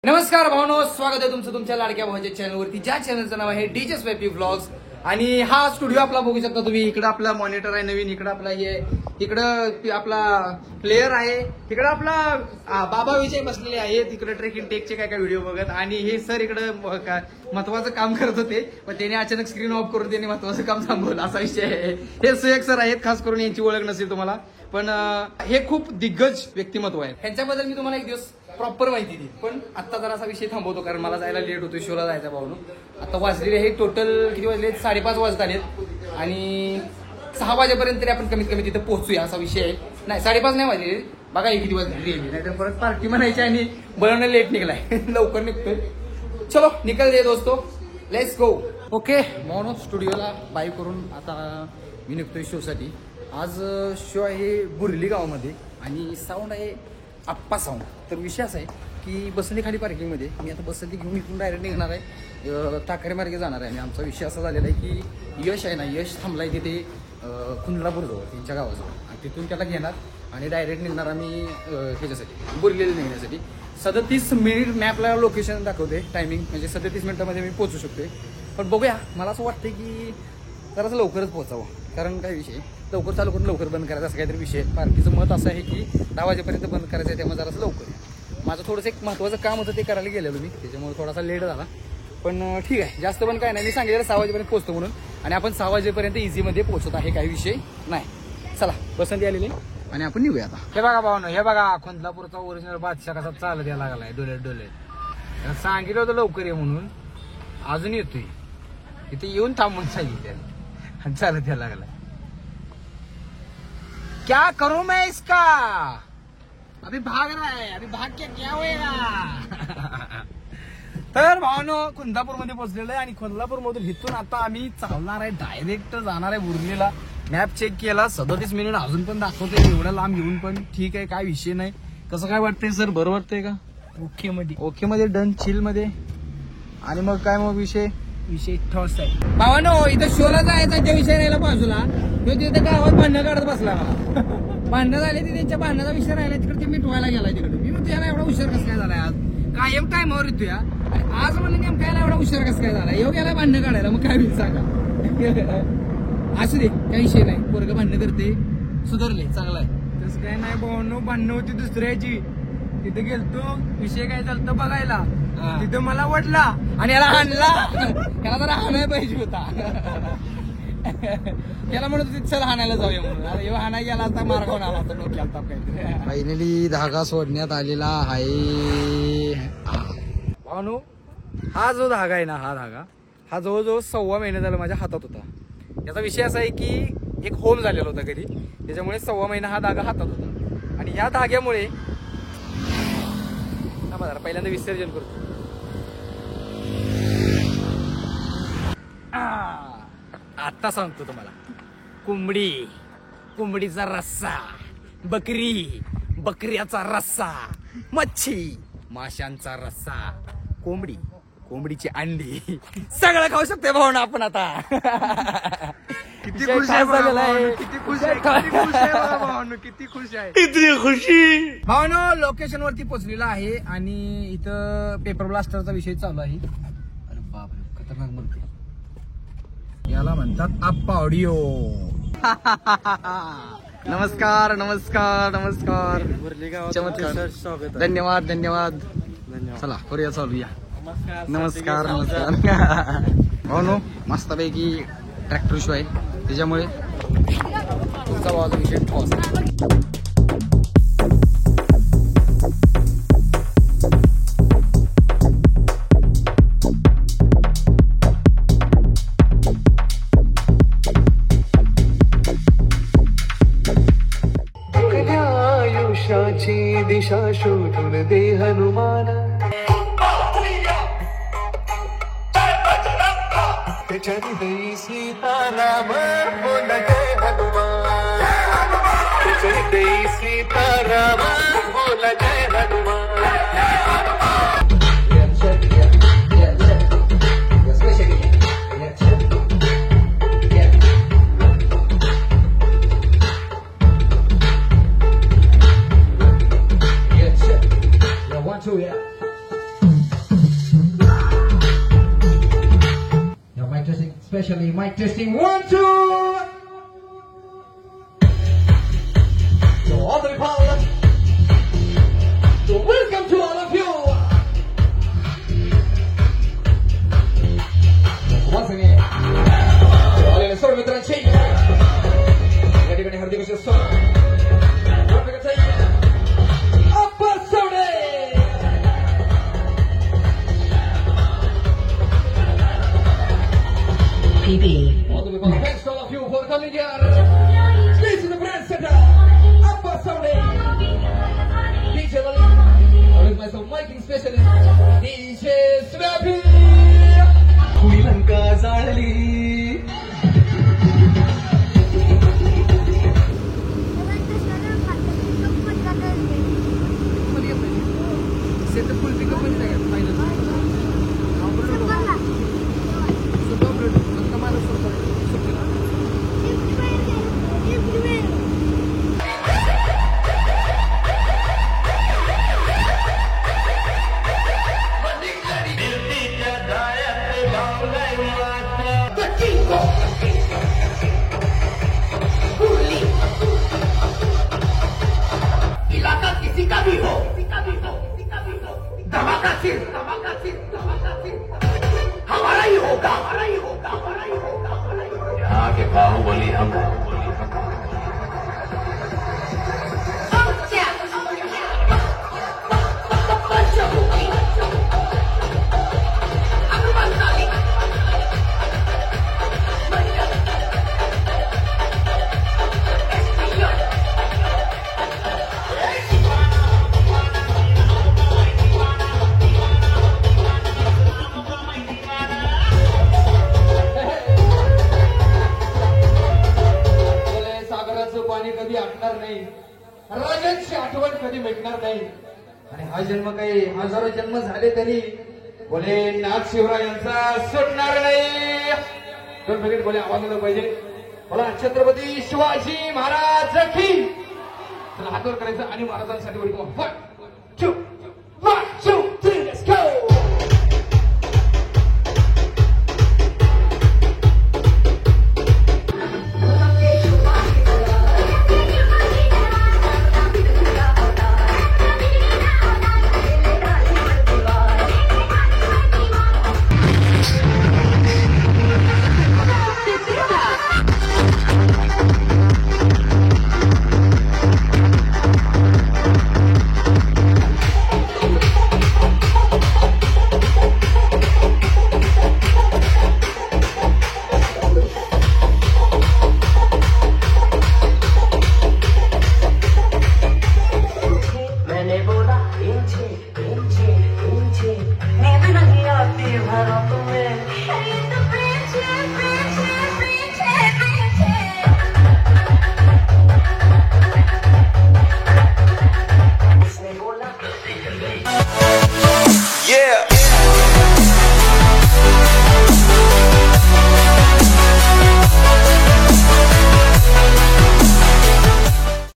नमस्कार भावनो, स्वागत आहे तुमचं तुमच्या लाडक्या भावाच्या चॅनलवरती, ज्या चॅनलचं नाव आहे डीजे स्वॅपी व्लॉग्स. आणि हा स्टुडिओ आपला बघू शकता तुम्ही. इकडं आपला मॉनिटर आहे नवीन, इकडं आपला हे, इकडं आपला प्लेअर आहे, इकडं आपला बाबा विजय बसलेले आहेत, तिकडे ट्रेकिंग टेकचे काय काय व्हिडिओ बघत. आणि हे सर इकडं महत्वाचं काम करत होते, पण त्याने अचानक स्क्रीन ऑफ करून त्यांनी महत्वाचं काम थांबवलं, असा विषय आहे. हे सुयक सर आहेत, खास करून यांची ओळख नसेल तुम्हाला, पण हे खूप दिग्गज व्यक्तिमत्व आहे. ह्यांच्याबद्दल मी तुम्हाला एक दिवस प्रॉपर माहिती दिली, पण आता जरा असा विषय थांबवतो कारण मला जायला लेट होतो, शोला जायचा भावनो. आता वाजलेले हे टोटल किती वाजले, 5:30 वाजत आलेत आणि 6 वाजेपर्यंत तरी आपण कमीत कमी तिथे पोहोचूया असा विषय आहे. नाही 5:30 नाही वाजले, बघा हे किती वाजले, नाही तर परत पार्टी म्हणायची आणि बनवणं लेट निघलाय. लवकर निघतोय, चलो निकल दे दोस्तो, लेट्स गो. ओके भावनो, स्टुडिओला बाय करून आता मी निघतोय शोसाठी. आज शो आहे बुरली गावामध्ये आणि साऊंड आहे आप्पा साऊंड. तर विषय असा आहे की बसली खाली पार्किंगमध्ये, मी आता बसली घेऊन इथून डायरेक्ट निघणार आहे, टाकरे मार्गे जाणार आहे. आणि आमचा विषय असा झालेला आहे की यश आहे ना, यश थांबलाय तिथे कुंडलापूरजवळ त्यांच्या गावाजवळ, आणि तिथून त्याला घेणार आणि डायरेक्ट निघणार आम्ही ह्याच्यासाठी बुरलेला निघण्यासाठी. 37 मिनिट मॅपला लोकेशन दाखवते टायमिंग, म्हणजे 37 मिनिटामध्ये मी पोहोचू शकते. पण बघूया, मला असं वाटतं की जरासं लवकरच पोहोचावं, कारण काय विषय लवकर चालू करून लवकर बंद करायचा असं काहीतरी विषय. पार्टीचं मत असं आहे की 10 वाजेपर्यंत बंद करायचं आहे, त्यामुळे जरासं लवकर. माझं थोडंसं एक महत्त्वाचं काम होतं, ते करायला गेलेलो मी, त्याच्यामुळे थोडासा लेट झाला. पण ठीक आहे, जास्त पण काय नाही, मी सांगितलं 6 वाजेपर्यंत पोहोचतो म्हणून, आणि आपण 6 वाजेपर्यंत इझीमध्ये पोहोचत आहे, काही विषय नाही. चला बसंती आलेली आणि आपण निघूया आता. हे बघा भावनो, हे बघा खुंदलापूरचा ओरिजिनल बादशाह कसा चालत यायला लागलाय डोले डोले. सांगितलं होतं लवकर ये म्हणून, अजून येतोय. इथे येऊन थांबून सांगितलं, चालत यायला लागलाय. क्या करूं मैं इसका, अभी भाग रहा है, अभी भाग के क्या होएगा. तर भावनो, कुंदापूरमध्ये पोहोचलेलं आहे आणि कुंदापूरमधून इथून आता आम्ही चालणार आहे, डायरेक्ट जाणार आहे बुरलीला. मॅप चेक केला, 37 मिनिट अजून पण दाखवते, एवढ्या लांब येऊन पण ठीक आहे, काय विषय नाही. कसं काय वाटतंय सर, बरं वाटतंय का? ओके मध्ये डन, चिल मध्ये. आणि मग काय मग विषय ठोस आहे भावानो. इथं शोला जायचा विषय राहिला बाजूला, तो तिथे गावात भांडणं काढत बसला. मला भांडणं झाले, ते त्यांच्या भांडणाचा विषय राहिला, तिकडे ते मिटवायला गेलाय तिकडे. मी म्हणतो याला एवढा उशीर कसं काय झालाय आज, कायम टायमावर येतो या, आज म्हणून नेमका याला एवढा उशीर कसं काय झालाय, येऊ गेलाय भांडणं काढायला. मग काय होईल सांगा. असू दे, काही विषय नाही, पोरगं भांडणं करते, सुधारले, चांगला आहे. तसं काय नाही भावनो, भांडणं होती दुसऱ्याची. तिथे गेलतो, विषय काय चालतो बघायला, तिथं मला वाटला आणि याला हाणला. त्याला जरा हाणायला पाहिजे होता. त्याला म्हणत होती चल हाणायला जाऊया म्हणून, अरे हाणायला गेला असता, मार्गावर आला असता, डोक्याला ताप काहीतरी. फायनली धागा सोडण्यात आलेला आहे. भावनो, हा जो धागा आहे ना, हा धागा हा जवळजवळ 6 महिने झाला माझ्या हातात होता. याचा विषय असा आहे की एक होम झालेला होता घरी, त्याच्यामुळे 6 महिना हा धागा हातात होता. आणि या धाग्यामुळे पहिल्यांदा विसर्जन करतो. आता सांगतो तुम्हाला, कोंबडीचा रस्सा, बकऱ्याचा रस्सा, मच्छी, माशांचा रस्सा, कोंबडीची अंडी, सगळं खाऊ शकते भावना आपण आता. किती खुश आहे भावनो. लोकेशन वरती पोहोचलेला आहे आणि इथं पेपर ब्लास्टरचा विषय चालू आहे. अरे बापरे, खतरनाक म्हणते, याला म्हणतात आप्पा ऑडिओ. नमस्कार नमस्कार नमस्कार, चमत्कार, धन्यवाद धन्यवाद. चला करूया, चालूया. नमस्कार नमस्कार. भावनो, मस्तपैकी ट्रॅक्टर शो आहे, त्याच्यामुळे तुमचा भावाचा विषय ठोस. आयुष्याची दिशा शोधून दे हनुमान, त्याच्या हृदयी सीताराम बोल जय हनुमान, त्याच्या हृदयी सीताराम बोल जय Hanuman. One, two, yeah. Especially mic testing 1, 2. So all the people, so welcome to all of you. Once again, आलेले सर्व मित्रांचे या ठिकाणी हार्दिक असे स्वागत. अप्पा सवडे. PB. All the people, thanks to all of you for coming here. This is the brand center. Upper Sunday. DJ Lali. With myself, miking specialist. DJ Swappy. Lanka जाळली setup फुल pickup मध्ये आहे फायनल इलाका किसी का भी हो धमाका सिर हमारा ही होगा यहाँ के बाहुबली हम पाणी कधी आटणार नाही, राजांची आठवण कधी मिटणार नाही. आणि हा जन्म काही हजारो जन्म झाले तरी बोले नाथ शिवरायांचा सुटणार नाही. दोन मिनिट बोले आवाज आला पाहिजे. बोला छत्रपती शिवाजी महाराज की. चला हातवर करायचं आणि महाराजांसाठी बोलतो 1, 2